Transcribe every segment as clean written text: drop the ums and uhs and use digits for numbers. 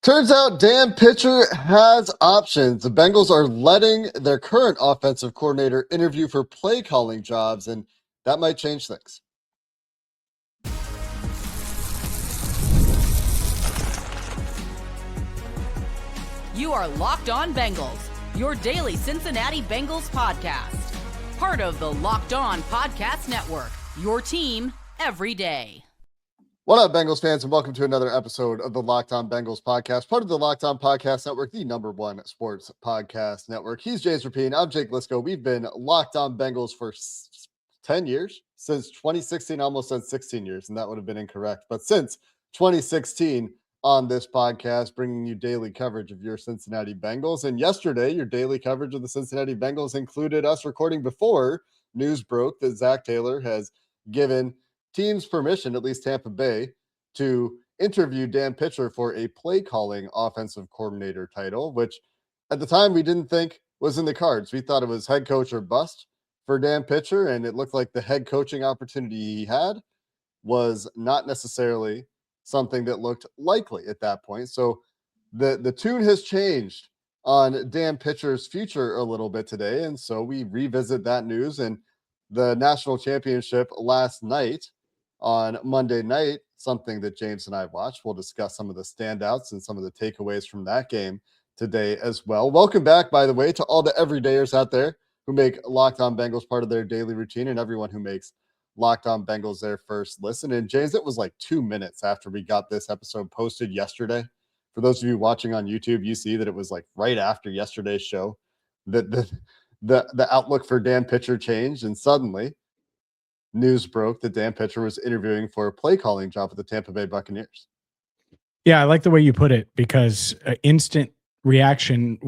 Turns out Dan Pitcher has options. The Bengals are letting their current offensive coordinator interview for play calling jobs, and that might change things. You are Locked On Bengals, your daily Cincinnati Bengals podcast. Part of the Locked On Podcast Network, your team every day. What up, Bengals fans, and welcome to another episode of the Locked On Bengals podcast, part of the Locked On Podcast Network, the #1 sports podcast network. He's James Rapien. I'm Jake Liscow. We've been Locked On Bengals for 10 years, since 2016, almost said 16 years, and that would have been incorrect. But since 2016 on this podcast, bringing you daily coverage of your Cincinnati Bengals. And yesterday, your daily coverage of the Cincinnati Bengals included us recording before news broke that Zac Taylor has given team's permission, at least Tampa Bay, to interview Dan Pitcher for a play calling offensive coordinator title, which at the time we didn't think was in the cards. We thought it was head coach or bust for Dan Pitcher, and it looked like the head coaching opportunity he had was not necessarily something that looked likely at that point. So the tune has changed on Dan Pitcher's future a little bit today, and so we revisit that news and the national championship last night. On Monday night, something that James and I watched. We'll discuss some of the standouts and some of the takeaways from that game today as well. Welcome back, by the way, to all the everydayers out there who make Locked On Bengals part of their daily routine, and everyone who makes Locked On Bengals their first listen. And James, it was like 2 minutes after we got this episode posted yesterday. For those of you watching on YouTube, you see that it was like right after yesterday's show that the outlook for Dan Pitcher changed, and suddenly news broke that Dan Pitcher was interviewing for a play calling job with the Tampa Bay Buccaneers. Yeah, I like the way you put it, because instant reaction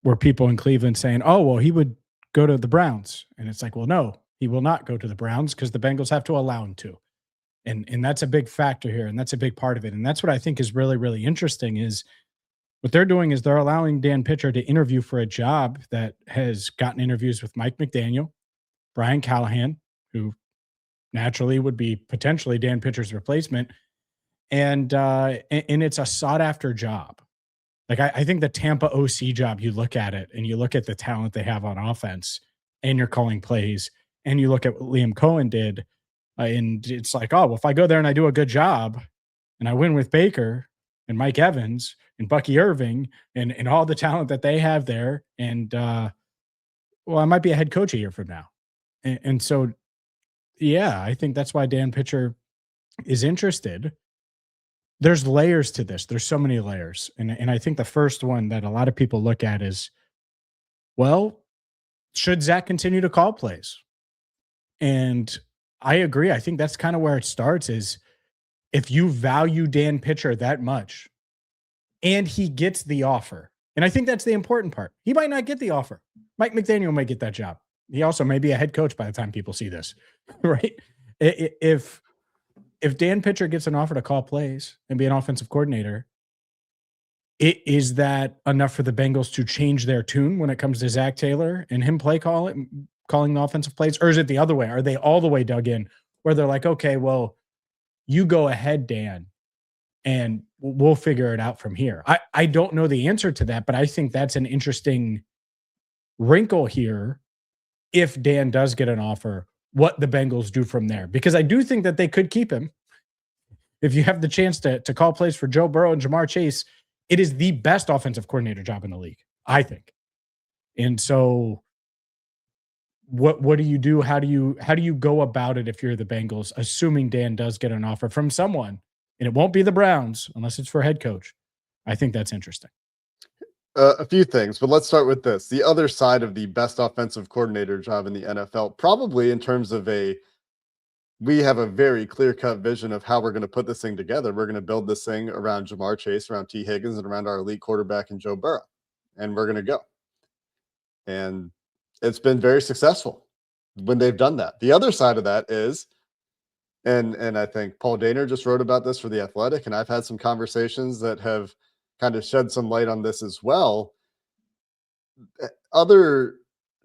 were people in Cleveland saying, oh, well, he would go to the Browns. And it's like, well, no, he will not go to the Browns because the Bengals have to allow him to. And that's a big factor here, and that's a big part of it. And that's what I think is really, really interesting is what they're doing is they're allowing Dan Pitcher to interview for a job that has gotten interviews with Mike McDaniel, Brian Callahan, who naturally would be potentially Dan Pitcher's replacement. And it's a sought after job. Like I think the Tampa OC job, you look at it and you look at the talent they have on offense and you're calling plays and you look at what Liam Cohen did. And it's like, oh, well, if I go there and I do a good job and I win with Baker and Mike Evans and Bucky Irving and all the talent that they have there. And well, I might be a head coach a year from now. And so, yeah, I think that's why Dan Pitcher is interested. There's layers to this. There's so many layers. And I think the first one that a lot of people look at is, well, should Zac continue to call plays? And I agree. I think that's kind of where it starts is if you value Dan Pitcher that much and he gets the offer. And I think that's the important part. He might not get the offer. Mike McDaniel might get that job. He also may be a head coach by the time people see this, right? If Dan Pitcher gets an offer to call plays and be an offensive coordinator, is that enough for the Bengals to change their tune when it comes to Zac Taylor and him calling the offensive plays? Or is it the other way? Are they all the way dug in where they're like, okay, well, you go ahead, Dan, and we'll figure it out from here? I don't know the answer to that, but I think that's an interesting wrinkle here. If Dan does get an offer, what the Bengals do from there. Because I do think that they could keep him. If you have the chance to call plays for Joe Burrow and Jamar Chase, it is the best offensive coordinator job in the league, I think. And so what do you do? How do you go about it if you're the Bengals, assuming Dan does get an offer from someone, and it won't be the Browns unless it's for head coach? I think that's interesting. A few things, but let's start with this. The other side of the best offensive coordinator job in the NFL, probably in terms of we have a very clear-cut vision of how we're going to put this thing together. We're going to build this thing around Jamar Chase, around T. Higgins, and around our elite quarterback in Joe Burrow. And we're going to go. And it's been very successful when they've done that. The other side of that is, and I think Paul Dehner just wrote about this for The Athletic, and I've had some conversations that have kind of shed some light on this as well. Other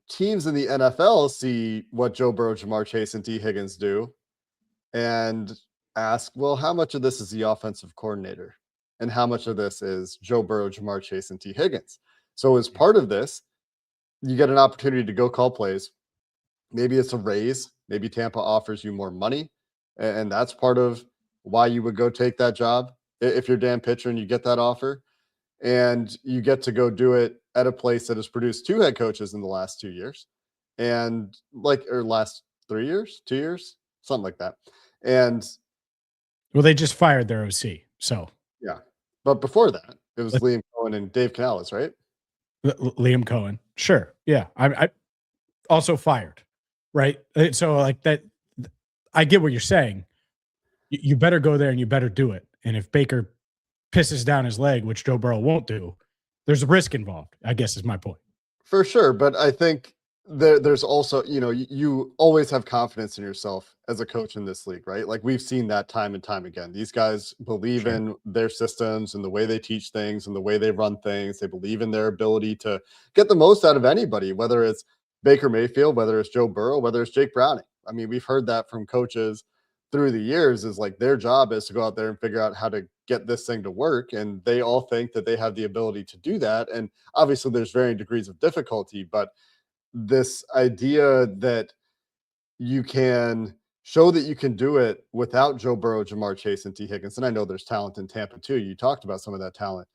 teams in the NFL see what Joe Burrow, Jamar Chase, and T. Higgins do and ask, well, how much of this is the offensive coordinator? and how much of this is Joe Burrow, Jamar Chase, and T. Higgins. So as part of this, you get an opportunity to go call plays. Maybe it's a raise. Maybe Tampa offers you more money, and that's part of why you would go take that job if you're Dan Pitcher and you get that offer. And you get to go do it at a place that has produced 2 head coaches in the last 2 years, or last 3 years, 2 years, something like that. And well, they just fired their OC, so yeah, but before that, it was Liam Cohen and Dave Canales, right? Liam Cohen, sure, yeah. I also fired, right? So like that, I get what you're saying. You better go there and you better do it. And if Baker pisses down his leg, which Joe Burrow won't do, there's a risk involved, I guess is my point. For sure. But I think there's also, you always have confidence in yourself as a coach in this league, right? Like we've seen that time and time again. These guys believe in their systems and the way they teach things and the way they run things. They believe in their ability to get the most out of anybody, whether it's Baker Mayfield, whether it's Joe Burrow, whether it's Jake Browning. I mean, we've heard that from coaches through the years, is like their job is to go out there and figure out how to get this thing to work. And they all think that they have the ability to do that. And obviously there's varying degrees of difficulty, but this idea that you can show that you can do it without Joe Burrow, Jamar Chase, and T. Higgins, and I know there's talent in Tampa too. You talked about some of that talent,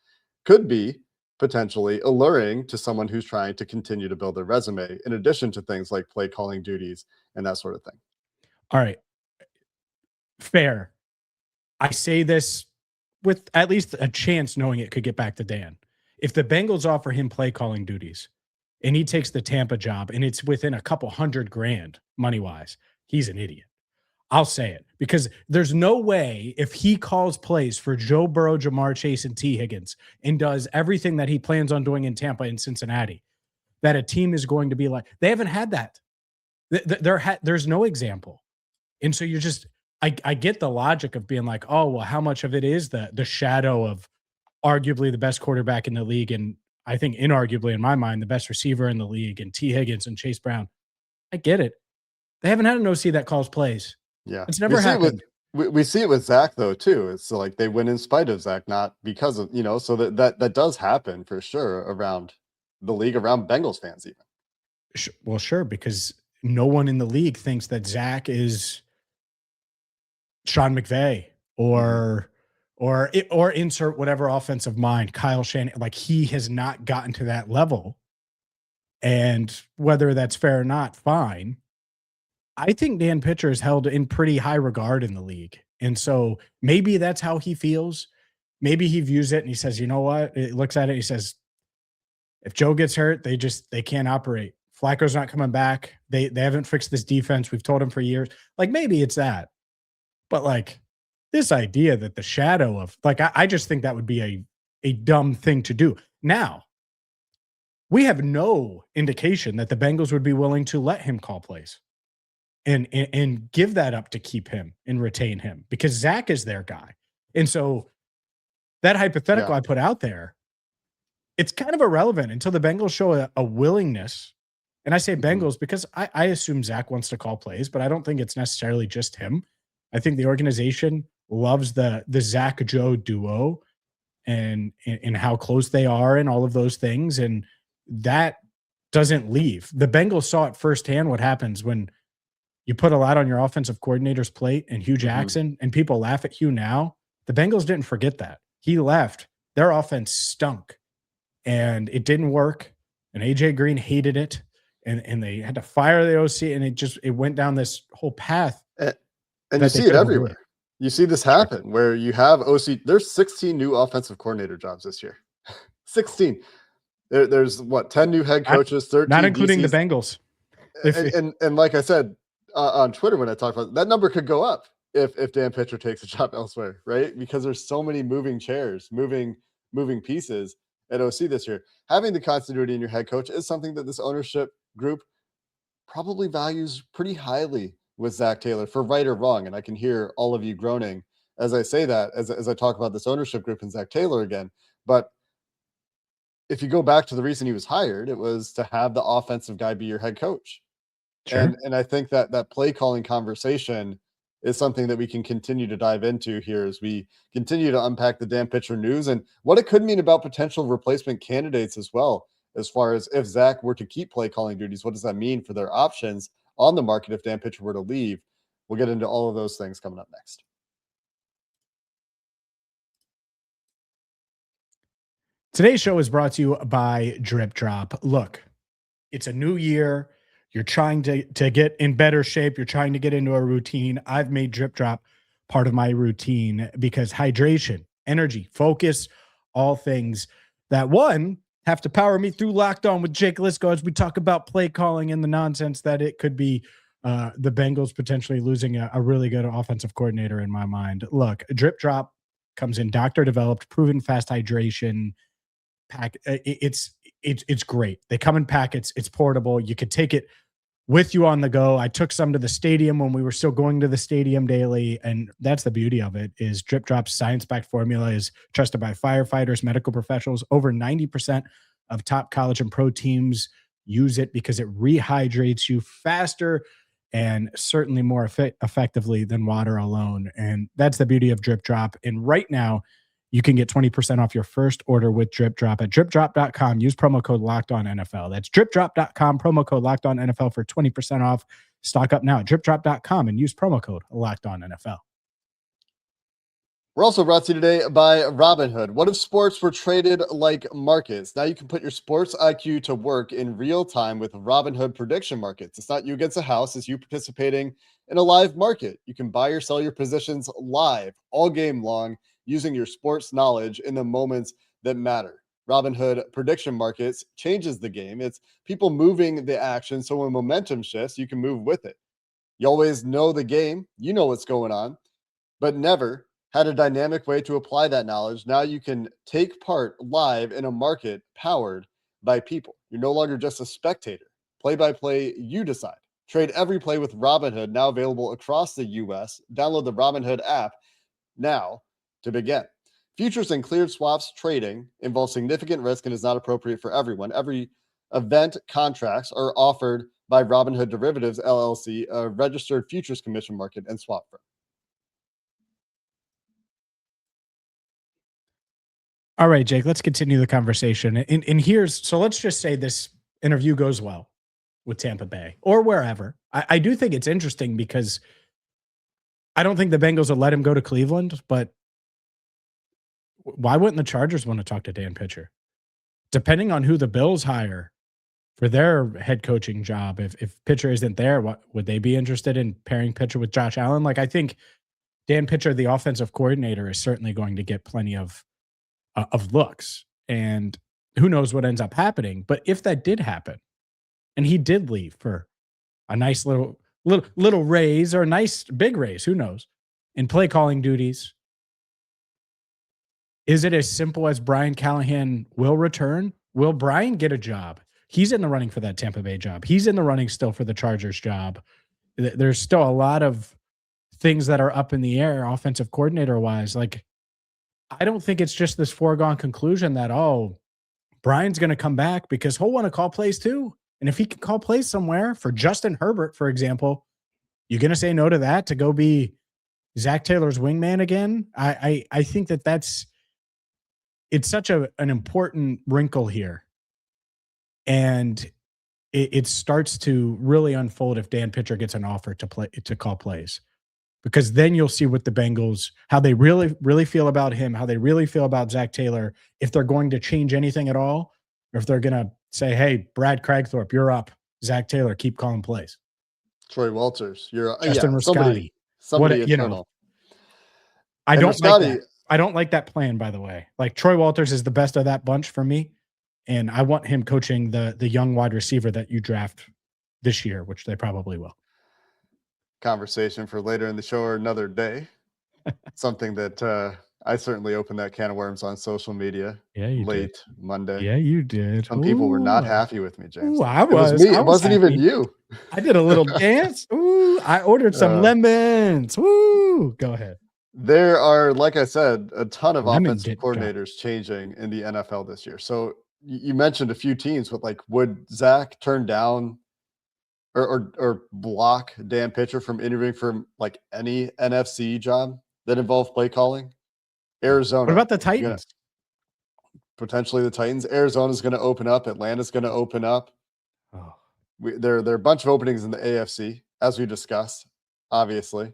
could be potentially alluring to someone who's trying to continue to build their resume, in addition to things like play calling duties and that sort of thing. All right. Fair. I say this with at least a chance knowing it could get back to Dan. If the Bengals offer him play calling duties and he takes the Tampa job and it's within a couple $100,000 money wise, he's an idiot. I'll say it, because there's no way if he calls plays for Joe Burrow, Jamar Chase, and T. Higgins and does everything that he plans on doing in Tampa and Cincinnati, that a team is going to be like, they haven't had that. There's no example. And so you're just, I get the logic of being like, oh, well, how much of it is the shadow of arguably the best quarterback in the league, and I think inarguably in my mind the best receiver in the league, and T. Higgins and Chase Brown. I get it. They haven't had an OC that calls plays. Yeah, it's never happened. We see it with Zach though too. It's like they win in spite of Zach, not because of, so that does happen for sure around the league, around Bengals fans even. Well, sure, because no one in the league thinks that Zach is Sean McVay or insert whatever offensive mind, Kyle Shanahan. Like, he has not gotten to that level. And whether that's fair or not, fine. I think Dan Pitcher is held in pretty high regard in the league. And so maybe that's how he feels. Maybe he views it and he says, you know what? He looks at it, he says, if Joe gets hurt, they can't operate. Flacco's not coming back. They haven't fixed this defense. We've told him for years. Like, maybe it's that. But like, this idea that the shadow of, like, I just think that would be a dumb thing to do. Now, we have no indication that the Bengals would be willing to let him call plays and give that up to keep him and retain him, because Zach is their guy. And so that hypothetical I put out there, it's kind of irrelevant until the Bengals show a willingness. And I say Bengals because I assume Zach wants to call plays, but I don't think it's necessarily just him. I think the organization loves the Zach Joe duo and how close they are and all of those things. And that doesn't leave. The Bengals saw it firsthand what happens when you put a lot on your offensive coordinator's plate and Hugh Jackson, and people laugh at Hugh now. The Bengals didn't forget that. He left. Their offense stunk and it didn't work. And AJ Green hated it. And they had to fire the OC, and it went down this whole path. And you see it everywhere. You see this happen where you have OC. There's 16 new offensive coordinator jobs this year. 16. There's 10 new head coaches, 13 not including DCs. The Bengals. And like I said on Twitter when I talked about it, that number could go up if Dan Pitcher takes a job elsewhere, right? Because there's so many moving chairs, moving pieces at OC this year. Having the continuity in your head coach is something that this ownership group probably values pretty highly with Zac Taylor, for right or wrong. And I can hear all of you groaning as I say that, as I talk about this ownership group and Zac Taylor again. But if you go back to the reason he was hired, it was to have the offensive guy be your head coach. Sure. And I think that play calling conversation is something that we can continue to dive into here as we continue to unpack the Dan Pitcher news and what it could mean about potential replacement candidates as well. As far as if Zac were to keep play calling duties, what does that mean for their options on the market if Dan Pitcher were to leave? We'll get into all of those things coming up next. Today's show is brought to you by Drip Drop. Look, it's a new year. You're trying to get in better shape. You're trying to get into a routine. I've made Drip Drop part of my routine because hydration, energy, focus, all things that have to power me through Locked On with Jake Liscow as we talk about play calling and the nonsense that it could be the Bengals potentially losing a really good offensive coordinator in my mind. Look, Drip Drop comes in doctor developed, proven fast hydration pack. It's great. They come in packets. It's portable. You could take it with you on the go. I took some to the stadium when we were still going to the stadium daily. And that's the beauty of it is Drip Drop's science-backed formula is trusted by firefighters, medical professionals. Over 90% of top college and pro teams use it because it rehydrates you faster and certainly more effectively than water alone. And that's the beauty of Drip Drop. And right now, you can get 20% off your first order with Drip Drop at dripdrop.com. Use promo code LOCKEDONNFL. That's dripdrop.com, promo code LOCKEDONNFL for 20% off. Stock up now at dripdrop.com and use promo code LOCKEDONNFL. We're also brought to you today by Robinhood. What if sports were traded like markets? Now you can put your sports IQ to work in real time with Robinhood prediction markets. It's not you against a house, it's you participating in a live market. You can buy or sell your positions live all game long using your sports knowledge in the moments that matter. Robinhood prediction markets changes the game. It's people moving the action, so when momentum shifts, you can move with it. You always know the game, you know what's going on, but never had a dynamic way to apply that knowledge. Now you can take part live in a market powered by people. You're no longer just a spectator. Play by play, you decide. Trade every play with Robinhood, now available across the U.S. Download the Robinhood app now to begin. Futures and cleared swaps trading involves significant risk and is not appropriate for everyone. Every event contracts are offered by Robinhood Derivatives, LLC, a registered futures commission market and swap firm. All right, Jake, let's continue the conversation. And so let's just say this interview goes well with Tampa Bay or wherever. I do think it's interesting because I don't think the Bengals will let him go to Cleveland, but why wouldn't the Chargers want to talk to Dan Pitcher? Depending on who the Bills hire for their head coaching job, if Pitcher isn't there, what would they be interested in pairing Pitcher with Josh Allen? Like, I think Dan Pitcher, the offensive coordinator, is certainly going to get plenty of looks, and who knows what ends up happening. But if that did happen and he did leave for a nice little raise or a nice big raise, who knows, in play calling duties, is it as simple as Brian Callahan will return? Will Brian get a job? He's in the running for that Tampa Bay job. He's in the running still for the Chargers job. There's still a lot of things that are up in the air offensive coordinator wise. Like, I don't think it's just this foregone conclusion that, Brian's going to come back, because he'll want to call plays too. And if he can call plays somewhere for Justin Herbert, for example, you're going to say no to that to go be Zac Taylor's wingman again? I think it's such an important wrinkle here. And it starts to really unfold if Dan Pitcher gets an offer to call plays. Because then you'll see what the Bengals, how they really feel about him, how they really feel about Zac Taylor, if they're going to change anything at all, or if they're going to say, hey, Brad Cragthorpe, you're up. Zac Taylor, keep calling plays. Troy Walters, you're Justin Riscotti. Somebody eternal. I don't like that plan, by the way. Like, Troy Walters is the best of that bunch for me, and I want him coaching the young wide receiver that you draft this year, which they probably will. Conversation for later in the show or another day. Something that I certainly opened that can of worms on social media. Yeah, you late did. Monday. Yeah, you did. Some people were not happy with me, James. Ooh, I It was me. It wasn't happy. even you. I did a little dance. Ooh, I ordered some lemons. Ooh, go ahead. There are, like I said, a ton of Lemon offensive dip coordinators changing in the NFL this year. So you mentioned a few teams, but like, would Zac turn down or block Dan Pitcher from interviewing for like any NFC job that involves play calling? Arizona. What about the Titans? Potentially the Titans. Arizona's going to open up. Atlanta's going to open up. Oh. There are a bunch of openings in the AFC, as we discussed. Obviously,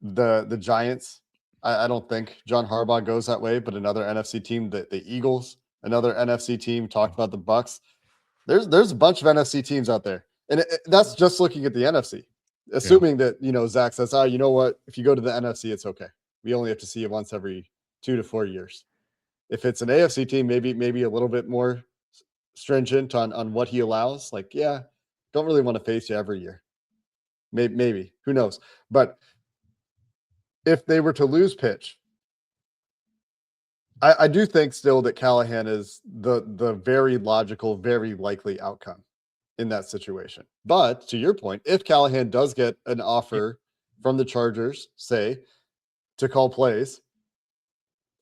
the Giants. I don't think John Harbaugh goes that way, but another NFC team, the Eagles, another NFC team. Talked about the Bucks. There's a bunch of NFC teams out there, and that's just looking at the NFC. Assuming that Zach says, you know what? If you go to the NFC, it's okay. We only have to see you once every 2 to 4 years. If it's an AFC team, maybe a little bit more stringent on what he allows. Like, don't really want to face you every year. Maybe. Who knows? But if they were to lose pitch, I do think still that Callahan is the very logical, very likely outcome in that situation. But to your point, if Callahan does get an offer from the Chargers, say, to call plays,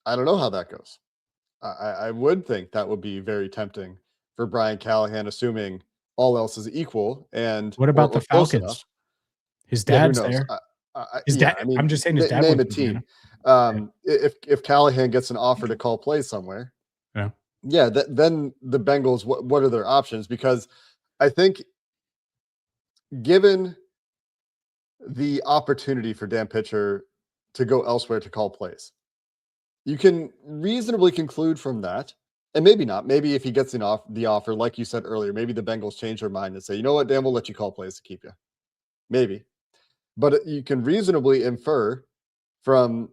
I don't know how that goes. I would think that would be very tempting for Brian Callahan, assuming all else is equal. And what about the Falcons? His dad's there. His dad. I'm just saying his dad. Name a team. If Callahan gets an offer to call plays somewhere, then the Bengals. What are their options? Because I think, given the opportunity for Dan Pitcher to go elsewhere to call plays, you can reasonably conclude from that, and maybe not. Maybe if he gets the offer, like you said earlier, maybe the Bengals change their mind and say, you know what, Dan, we'll let you call plays to keep you. Maybe. But you can reasonably infer from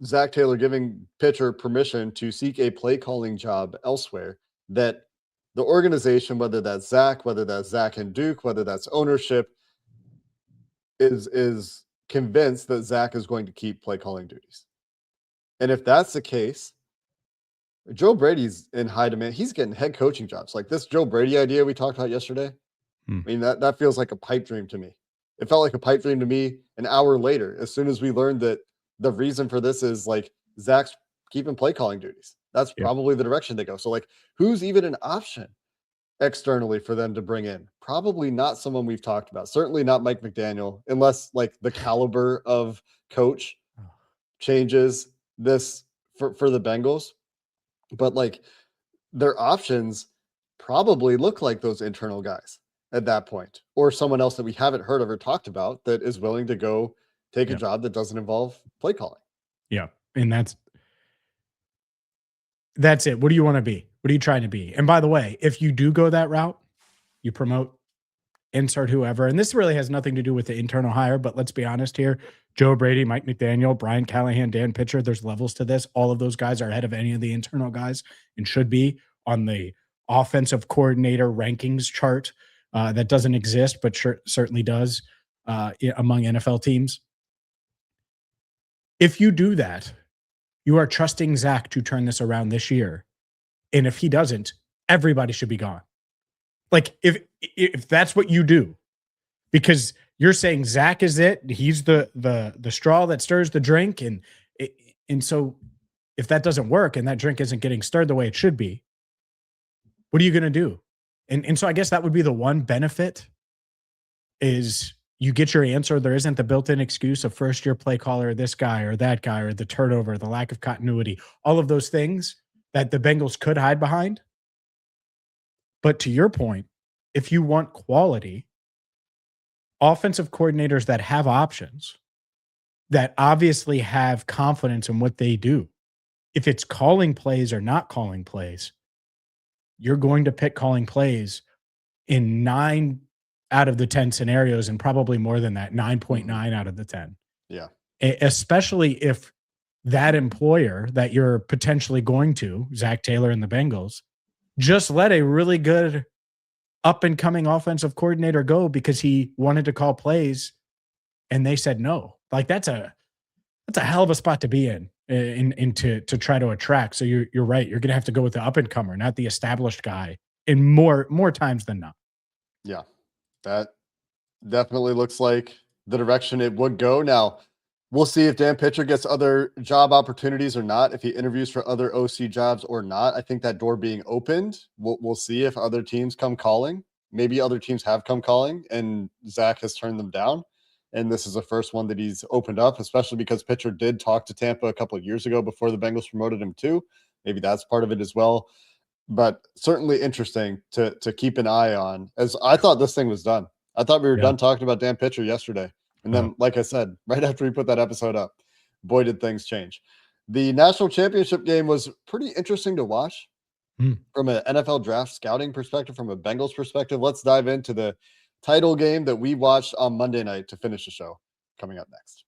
Zac Taylor giving Pitcher permission to seek a play calling job elsewhere that the organization, whether that's Zach and Duke, whether that's ownership, is convinced that Zach is going to keep play calling duties. And if that's the case, Joe Brady's in high demand. He's getting head coaching jobs. Like this Joe Brady idea we talked about yesterday. I mean, that feels like a pipe dream to me. It felt like a pipe dream to me an hour later, as soon as we learned that the reason for this is like Zach's keeping play calling duties. That's probably the direction they go. So like, who's even an option externally for them to bring in? Probably not someone we've talked about. Certainly not Mike McDaniel, unless like the caliber of coach changes this for the Bengals. But like their options probably look like those internal guys at that point, or someone else that we haven't heard of or talked about that is willing to go take a job that doesn't involve play calling. Yeah. And that's it. What do you want to be? What are you trying to be? And by the way, if you do go that route, you promote, insert whoever, and this really has nothing to do with the internal hire, but let's be honest here. Joe Brady, Mike McDaniel, Brian Callahan, Dan Pitcher, there's levels to this. All of those guys are ahead of any of the internal guys and should be on the offensive coordinator rankings chart that doesn't exist, but certainly does among NFL teams. If you do that, you are trusting Zach to turn this around this year. And if he doesn't, everybody should be gone. Like if that's what you do, because you're saying Zach is it, he's the straw that stirs the drink. And so if that doesn't work and that drink isn't getting stirred the way it should be, what are you going to do? And so I guess that would be the one benefit is you get your answer. There isn't the built-in excuse of first-year play caller, this guy or that guy, or the turnover, the lack of continuity, all of those things that the Bengals could hide behind. But to your point, if you want quality, offensive coordinators that have options, that obviously have confidence in what they do, if it's calling plays or not calling plays, you're going to pick calling plays in 9 out of the 10 scenarios, and probably more than that, 9.9 out of the 10. Yeah. Especially if that employer that you're potentially going to, Zac Taylor and the Bengals, just let a really good up-and-coming offensive coordinator go because he wanted to call plays and they said no. Like that's a hell of a spot to be in to try to attract. So you're right. You're going to have to go with the up-and-comer, not the established guy, in more times than not. Yeah. That definitely looks like the direction it would go. Now, we'll see if Dan Pitcher gets other job opportunities or not, if he interviews for other OC jobs or not. I think that door being opened, we'll see if other teams come calling. maybe other teams have come calling and Zac has turned them down. And this is the first one that he's opened up, especially because pitcher did talk to Tampa a couple of years ago before the Bengals promoted him too. Maybe that's part of it as well. But certainly interesting to keep an eye on, as I thought this thing was done. I thought we were done talking about Dan Pitcher yesterday. And then, like I said, right after we put that episode up, boy, did things change. The national championship game was pretty interesting to watch from an NFL draft scouting perspective, from a Bengals perspective. Let's dive into the title game that we watched on Monday night to finish the show, coming up next.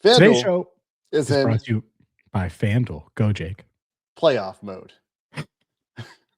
Today's show is brought to you by FanDuel. Go, Jake. Playoff mode.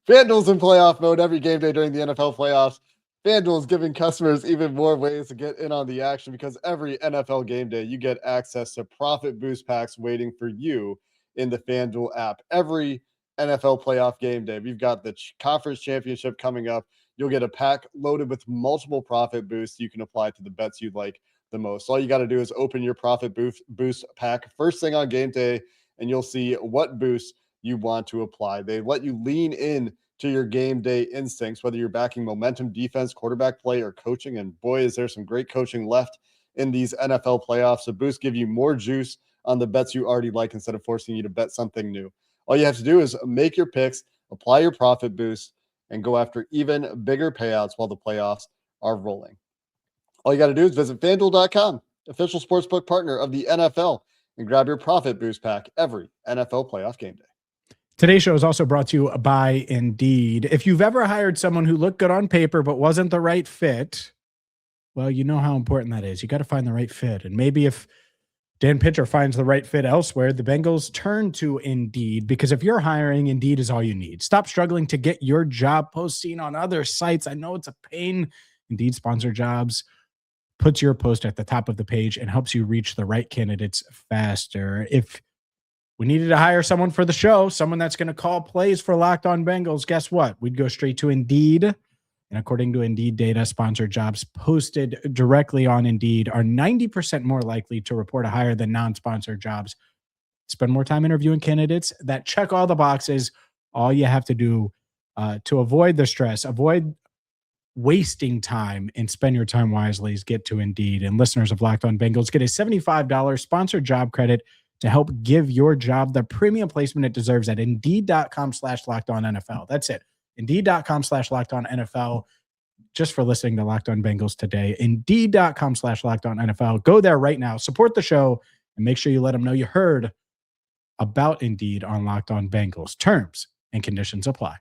FanDuel's in playoff mode every game day during the NFL playoffs. FanDuel is giving customers even more ways to get in on the action, because every NFL game day you get access to profit boost packs waiting for you in the FanDuel app. Every NFL playoff game day, we've got the conference championship coming up. You'll get a pack loaded with multiple profit boosts you can apply to the bets you like the most. All you got to do is open your profit boost pack first thing on game day, and you'll see what boosts you want to apply. They let you lean in to your game day instincts, whether you're backing momentum, defense, quarterback play, or coaching. And boy, is there some great coaching left in these NFL playoffs. The boosts give you more juice on the bets you already like instead of forcing you to bet something new. All you have to do is make your picks, apply your profit boost, and go after even bigger payouts while the playoffs are rolling. All you got to do is visit FanDuel.com, official sportsbook partner of the NFL, and grab your profit boost pack every NFL playoff game day. Today's show is also brought to you by Indeed. If you've ever hired someone who looked good on paper but wasn't the right fit, well, you know how important that is. You got to find the right fit. And maybe if Dan Pitcher finds the right fit elsewhere, the Bengals turn to Indeed, because if you're hiring, Indeed is all you need. Stop struggling to get your job post seen on other sites. I know it's a pain. Indeed sponsor jobs, puts your post at the top of the page, and helps you reach the right candidates faster. If we needed to hire someone for the show, someone that's going to call plays for Locked On Bengals, guess what? We'd go straight to Indeed. And according to Indeed data, sponsored jobs posted directly on Indeed are 90% more likely to report a hire than non-sponsored jobs. Spend more time interviewing candidates that check all the boxes. All you have to do to avoid the stress, avoid wasting time, and spend your time wisely is get to Indeed. And listeners of Locked On Bengals get a $75 sponsored job credit to help give your job the premium placement it deserves at Indeed.com/LockedOnNFL. That's it. Indeed.com/LockedOnNFL. Just for listening to Locked On Bengals today. Indeed.com/LockedOnNFL. Go there right now. Support the show and make sure you let them know you heard about Indeed on Locked On Bengals. Terms and conditions apply.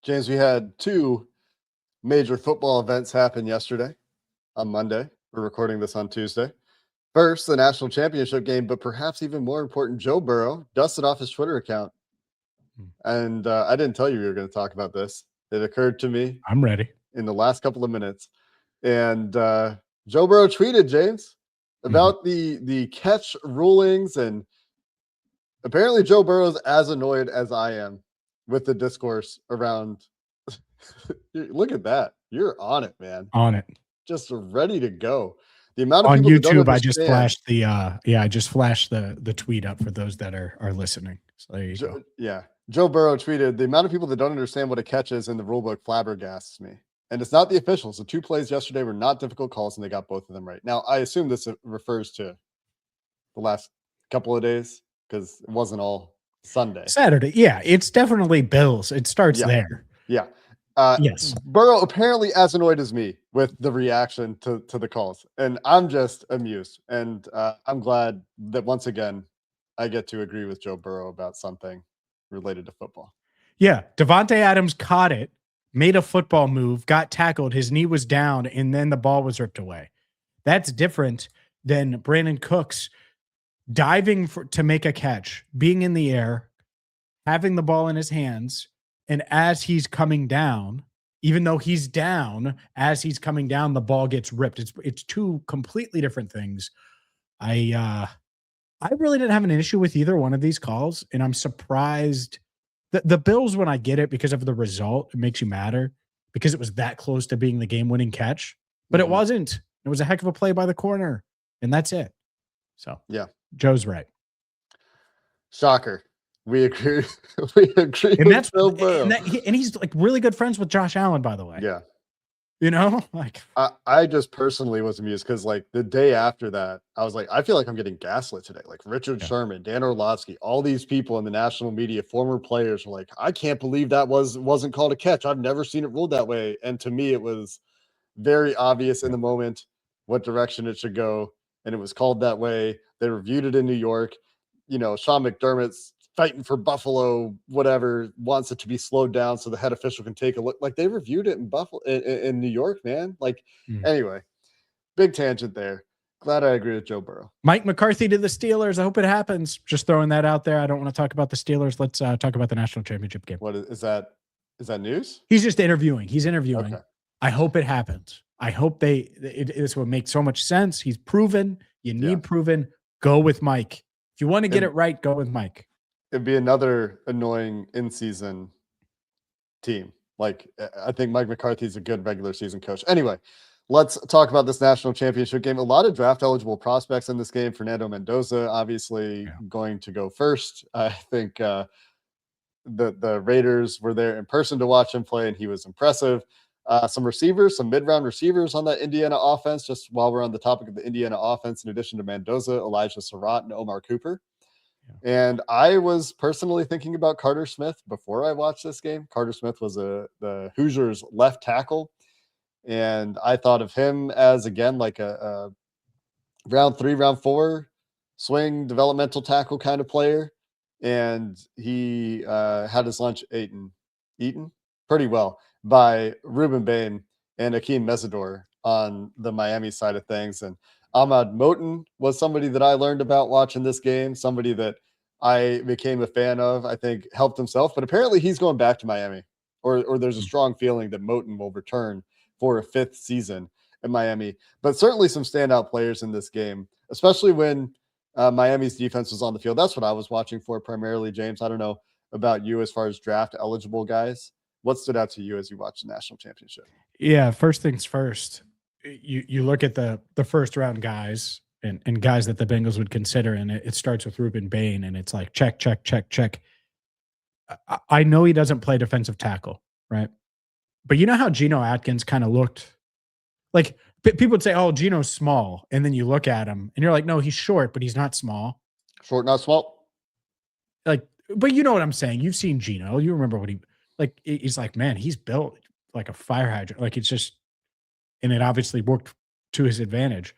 James, we had two major football events happen yesterday on Monday. We're recording this on Tuesday. First, the national championship game, but perhaps even more important, Joe Burrow dusted off his Twitter account. And I didn't tell you we were going to talk about this. It occurred to me. I'm ready. In the last couple of minutes. And Joe Burrow tweeted, James, about the catch rulings. And apparently Joe Burrow is as annoyed as I am with the discourse around. Look at that. You're on it, man. On it. Just ready to go. The amount of on people YouTube, I just flashed the I just flashed the tweet up for those that are listening. So there you go. Yeah. Joe Burrow tweeted, the amount of people that don't understand what a catch is in the rule book flabbergasts me. And it's not the officials. The two plays yesterday were not difficult calls, and they got both of them right. Now, I assume this refers to the last couple of days, because it wasn't all Sunday. Saturday. Yeah, it's definitely Bills. It starts there. Yeah. Yes. Burrow apparently as annoyed as me with the reaction to the calls. And I'm just amused. And I'm glad that once again, I get to agree with Joe Burrow about something related to football. Yeah. Devontae Adams caught it, made a football move, got tackled. His knee was down, and then the ball was ripped away. That's different than Brandon Cooks diving to make a catch, being in the air, having the ball in his hands, and as he's coming down, even though he's down, as he's coming down, the ball gets ripped. It's two completely different things. I really didn't have an issue with either one of these calls, and I'm surprised that the Bills, when I get it because of the result, it makes you madder because it was that close to being the game-winning catch, but it wasn't. It was a heck of a play by the corner, and that's it. So, yeah, Joe's right. Shocker. We agree. We agree And with that's Joe Burrow. and he's like really good friends with Josh Allen, by the way. Yeah. You know, like I just personally was amused because like the day after that, I was like, I feel like I'm getting gaslit today. Like Richard Sherman, Dan Orlovsky, all these people in the national media, former players, were like, I can't believe that wasn't called a catch. I've never seen it ruled that way. And to me, it was very obvious in the moment what direction it should go, and it was called that way. They reviewed it in New York. You know, Sean McDermott's fighting for Buffalo, whatever, wants it to be slowed down so the head official can take a look. Like they reviewed it in Buffalo, in New York, man. Like, anyway, big tangent there. Glad I agree with Joe Burrow. Mike McCarthy to the Steelers. I hope it happens. Just throwing that out there. I don't want to talk about the Steelers. Let's talk about the national championship game. What is that? Is that news? He's just interviewing. He's interviewing. Okay. I hope it happens. I hope this would make so much sense. He's proven. You need proven. Go with Mike. If you want to get it right, go with Mike. It'd be another annoying in-season team. Like, I think Mike McCarthy's a good regular season coach. Anyway, let's talk about this national championship game. A lot of draft-eligible prospects in this game. Fernando Mendoza, obviously, going to go first. I think the Raiders were there in person to watch him play, and he was impressive. Some receivers, some mid-round receivers on that Indiana offense, just while we're on the topic of the Indiana offense, in addition to Mendoza, Elijah Surratt, and Omar Cooper. And I was personally thinking about Carter Smith before I watched this game. Carter Smith was the Hoosiers left tackle. And I thought of him as, again, like a round 3, round 4 swing developmental tackle kind of player. And he had his lunch eaten pretty well by Reuben Bain and Akeem Mesidor on the Miami side of things. And Ahmad Moten was somebody that I learned about watching this game, somebody that I became a fan of, I think helped himself. But apparently he's going back to Miami, or there's a strong feeling that Moten will return for a 5th season in Miami. But certainly some standout players in this game, especially when Miami's defense was on the field. That's what I was watching for primarily, James. I don't know about you as far as draft eligible guys. What stood out to you as you watched the national championship? Yeah, first things first. You look at the first round guys and guys that the Bengals would consider, and it starts with Rueben Bain, and it's like check. I know he doesn't play defensive tackle, right? But you know how Geno Atkins kind of looked like people would say, oh, Geno's small. And then you look at him and you're like, no, he's short, but he's not small. Short, not small. Like, but you know what I'm saying? You've seen Geno. You remember what he's like, man, he's built like a fire hydrant. Like it's just, and it obviously worked to his advantage.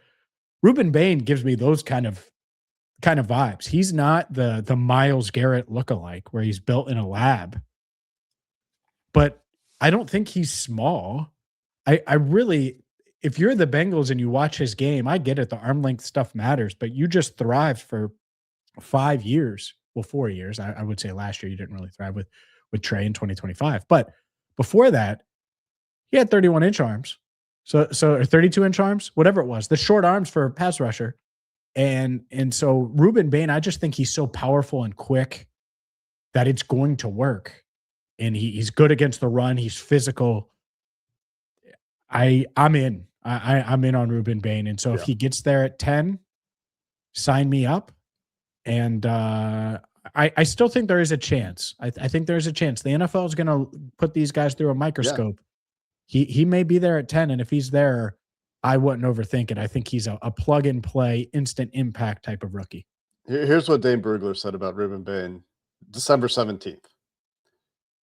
Rueben Bain gives me those kind of vibes. He's not the Myles Garrett lookalike where he's built in a lab, but I don't think he's small. I really, if you're the Bengals and you watch his game, I get it. The arm length stuff matters, but you just thrived for 5 years. Well, 4 years. I would say last year you didn't really thrive with Trey in 2025. But before that, he had 31-inch arms. So 32-inch arms, whatever it was, the short arms for a pass rusher. And so Rueben Bain, I just think he's so powerful and quick that it's going to work. And he's good against the run. He's physical. I'm in. I'm in on Rueben Bain. And so if he gets there at 10, sign me up. And I still think there is a chance. I think there's a chance. The NFL is going to put these guys through a microscope. He may be there at 10, and if he's there, I wouldn't overthink it. I think he's a plug-and-play, instant impact type of rookie. Here's what Dane Brugler said about Rueben Bain, December 17th.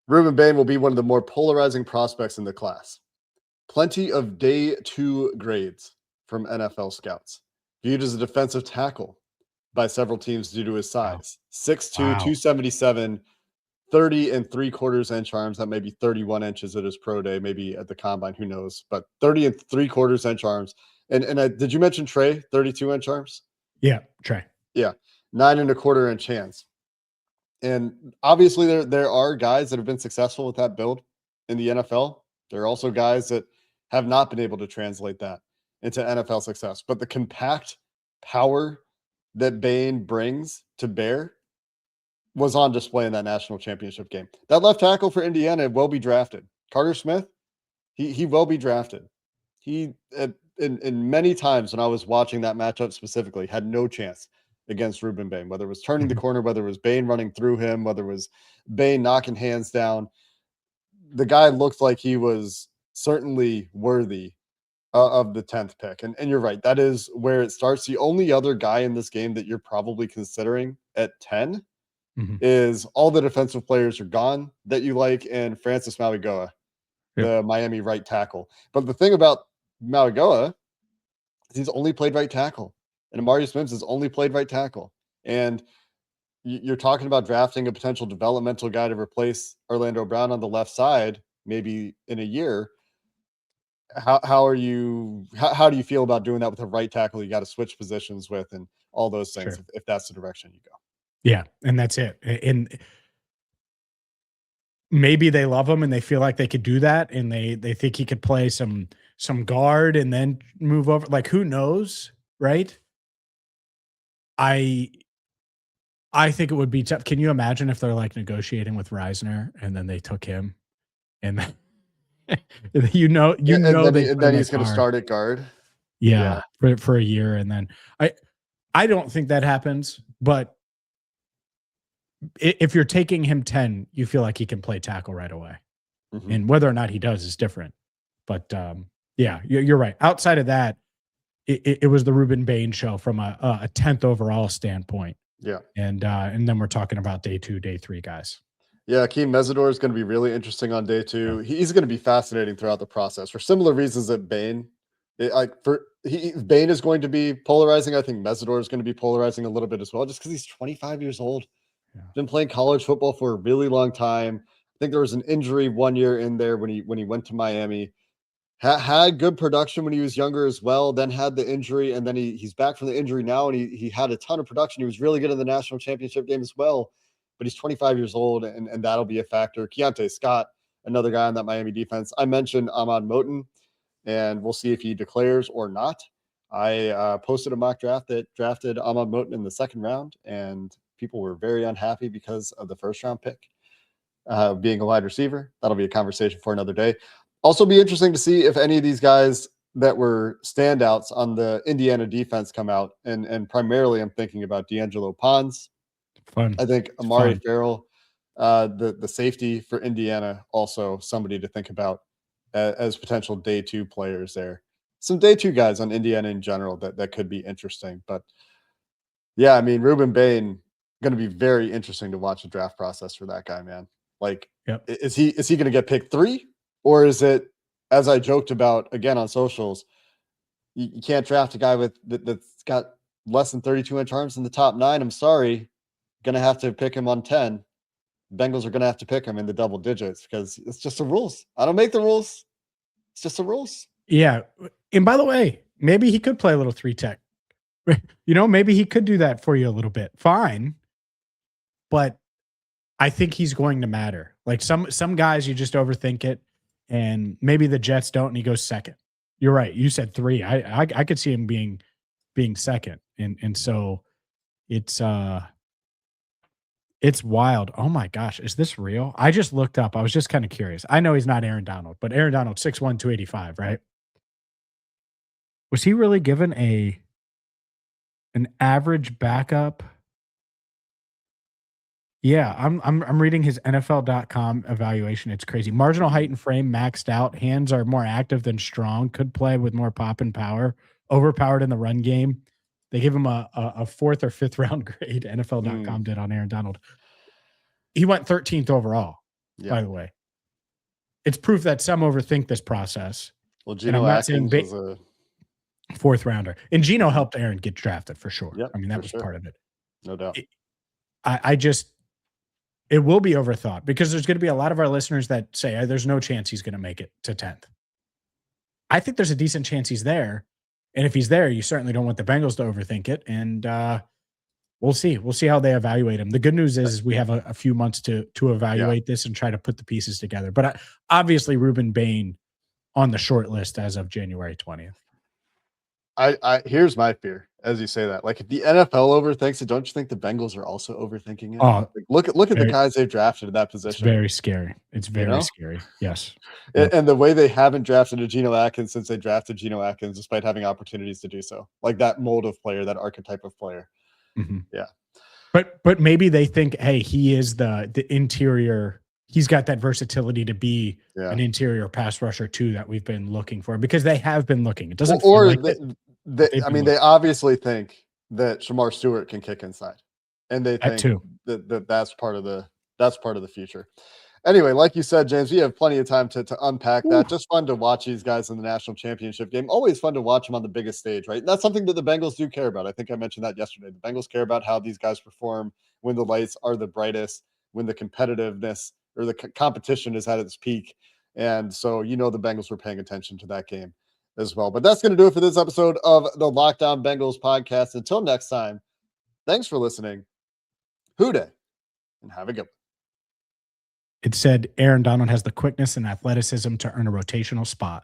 Rueben Bain will be one of the more polarizing prospects in the class. Plenty of day 2 grades from NFL scouts. Viewed as a defensive tackle by several teams due to his size. 6'2", 277, 30 3/4 inch arms. That may be 31 inches at his pro day, maybe at the combine, who knows, but 30 3/4 inch arms. And did you mention Trey, 32-inch arms? Yeah, Trey. Yeah, 9 1/4 inch hands. And obviously there are guys that have been successful with that build in the NFL. There are also guys that have not been able to translate that into NFL success. But the compact power that Bain brings to bear was on display in that national championship game. That left tackle for Indiana will be drafted. Carter Smith, he will be drafted. He in many times when I was watching that matchup specifically had no chance. against Reuben Bain, whether it was turning the corner, whether it was Bain running through him, whether it was Bain knocking hands down. The guy looked like he was certainly worthy of the 10th pick. And you're right. That is where it starts. The only other guy in this game that you're probably considering at 10 is all the defensive players are gone that you like, and Francis Mauigoa, the Miami right tackle. But the thing about Mauigoa is he's only played right tackle, and Amarius Mims has only played right tackle. And you're talking about drafting a potential developmental guy to replace Orlando Brown on the left side, maybe in a year. How do you feel about doing that with a right tackle you got to switch positions with and all those things, if that's the direction you go? Yeah, and that's it. And maybe they love him and they feel like they could do that, and they think he could play some guard and then move over. Like, who knows, right? I think it would be tough. Can you imagine if they're like negotiating with Reisner and then they took him, and then then he's going to start at guard. Yeah. For a year, and then I don't think that happens, but if you're taking him 10, you feel like he can play tackle right away. And whether or not he does is different. But yeah, you're right. Outside of that, it was the Rueben Bain show from a 10th overall standpoint. Yeah. And then we're talking about day 2, day 3 guys. Yeah, Akeem Mesidor is going to be really interesting on day 2. Yeah. He's going to be fascinating throughout the process for similar reasons that Bain. Bain is going to be polarizing. I think Mesidor is going to be polarizing a little bit as well, just because he's 25 years old. Yeah. Been playing college football for a really long time. I think there was an injury one year in there when he went to Miami. Had good production when he was younger as well, then had the injury, and then he's back from the injury now, and he had a ton of production. He was really good in the national championship game as well, but he's 25 years old, and that'll be a factor. Keontae Scott, another guy on that Miami defense. I mentioned Ahmad Moten, and we'll see if he declares or not. I posted a mock draft that drafted Ahmad Moten in the 2nd round, and people were very unhappy because of the 1st-round pick being a wide receiver. That'll be a conversation for another day. Also be interesting to see if any of these guys that were standouts on the Indiana defense come out. And primarily I'm thinking about D'Angelo Pons. Fun. I think Amari Farrell, the safety for Indiana, also somebody to think about as potential day 2 players there. Some day 2 guys on Indiana in general that could be interesting. But yeah, I mean, Rueben Bain, going to be very interesting to watch the draft process for that guy, man. Like, is he going to get picked 3? Or is it, as I joked about again on socials, you can't draft a guy that's got less than 32-inch arms in the top 9. I'm sorry, going to have to pick him on 10. Bengals are going to have to pick him in the double digits because it's just the rules. I don't make the rules. It's just the rules. Yeah. And by the way, maybe he could play a little 3 tech. Maybe he could do that for you a little bit. Fine. But I think he's going to matter. Like some guys, you just overthink it. And maybe the Jets don't, and he goes 2nd. You're right. You said 3. I could see him being 2nd. And so it's wild. Oh my gosh. Is this real? I just looked up. I was just kind of curious. I know he's not Aaron Donald, but Aaron Donald, 6'1", 285, right? Was he really given an average backup? Yeah, I'm reading his NFL.com evaluation. It's crazy. Marginal height and frame maxed out. Hands are more active than strong. Could play with more pop and power. Overpowered in the run game. They give him a 4th or 5th round grade. NFL.com did on Aaron Donald. He went 13th overall, by the way. It's proof that some overthink this process. Well, Geno Atkins was a 4th rounder. And Geno helped Aaron get drafted for sure. Yep, I mean, that was part of it. No doubt. It will be overthought because there's going to be a lot of our listeners that say there's no chance he's going to make it to 10th. I think there's a decent chance he's there. And if he's there, you certainly don't want the Bengals to overthink it. And we'll see. We'll see how they evaluate him. The good news is we have a few months to evaluate this and try to put the pieces together. But obviously, Rueben Bain on the short list as of January 20th. Here's my fear as you say that. Like, if the NFL overthinks it, don't you think the Bengals are also overthinking it? Oh, like, look at the guys they've drafted in that position. It's very scary. It's very scary. Yes. And the way they haven't drafted a Geno Atkins since they drafted Geno Atkins, despite having opportunities to do so. Like that mold of player, that archetype of player. Yeah. But maybe they think, hey, he is the interior. He's got that versatility to be an interior pass rusher too that we've been looking for, because they have been looking. It doesn't feel like they obviously think that Shamar Stewart can kick inside, and they think too. that's part of the future. Anyway, like you said, James, we have plenty of time to unpack that. Just fun to watch these guys in the national championship game. Always fun to watch them on the biggest stage, right? And that's something that the Bengals do care about. I think I mentioned that yesterday. The Bengals care about how these guys perform when the lights are the brightest, when the competitiveness or the competition is at its peak. And so, the Bengals were paying attention to that game as well. But that's going to do it for this episode of the Locked On Bengals podcast. Until next time, thanks for listening. Hooday, and have a good one. It said Aaron Donald has the quickness and athleticism to earn a rotational spot.